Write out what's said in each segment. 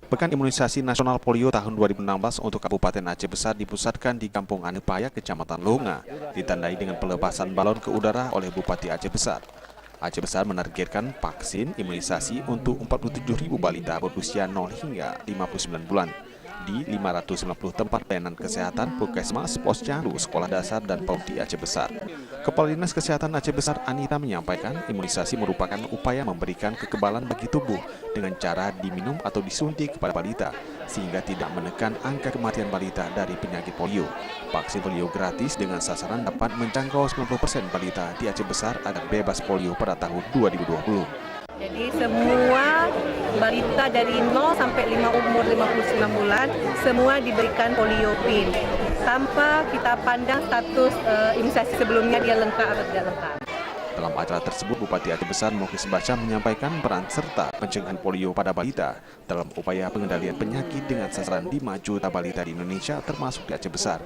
Pekan Imunisasi Nasional Polio tahun 2016 untuk Kabupaten Aceh Besar dipusatkan di Kampung Anepaya, Kecamatan Longa, ditandai dengan pelepasan balon ke udara oleh Bupati Aceh Besar. Aceh Besar menargetkan vaksin imunisasi untuk 47.000 balita berusia 0 hingga 59 bulan di 590 tempat pelayanan kesehatan, puskesmas, posyandu, sekolah dasar, dan PAUD di Aceh Besar. Kepala Dinas Kesehatan Aceh Besar Anita menyampaikan imunisasi merupakan upaya memberikan kekebalan bagi tubuh dengan cara diminum atau disuntik kepada balita, sehingga tidak menekan angka kematian balita dari penyakit polio. Vaksin polio gratis dengan sasaran dapat menjangkau 90% balita di Aceh Besar agar bebas polio pada tahun 2020. Jadi semua balita dari 0 sampai umur 59 bulan semua diberikan polio pin tanpa kita pandang status imunisasi sebelumnya dia lengkap atau tidak lengkap. Dalam acara tersebut, Bupati Aceh Besar Muklis Baca menyampaikan peran serta pencegahan polio pada balita dalam upaya pengendalian penyakit dengan sasaran 5 juta balita di Indonesia termasuk di Aceh Besar.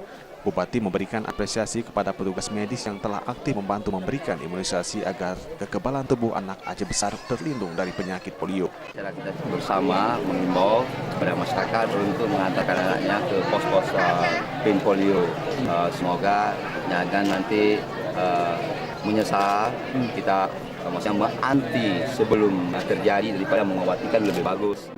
Bupati memberikan apresiasi kepada petugas medis yang telah aktif membantu memberikan imunisasi agar kekebalan tubuh anak Aceh Besar terlindung dari penyakit polio. Kita bersama mengimbau kepada masyarakat untuk mengantarkan anaknya ke pos-pos pin polio. Semoga jangan nanti menyesal, kita maksudnya anti sebelum terjadi daripada mengobatikan lebih bagus.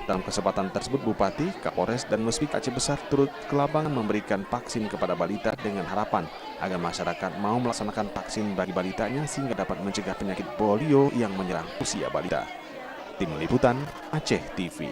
Dalam kesempatan tersebut, Bupati, Kapolres, dan Muspik Aceh Besar turut ke lapangan memberikan vaksin kepada balita dengan harapan agar masyarakat mau melaksanakan vaksin bagi balitanya sehingga dapat mencegah penyakit polio yang menyerang usia balita. Tim Liputan Aceh TV.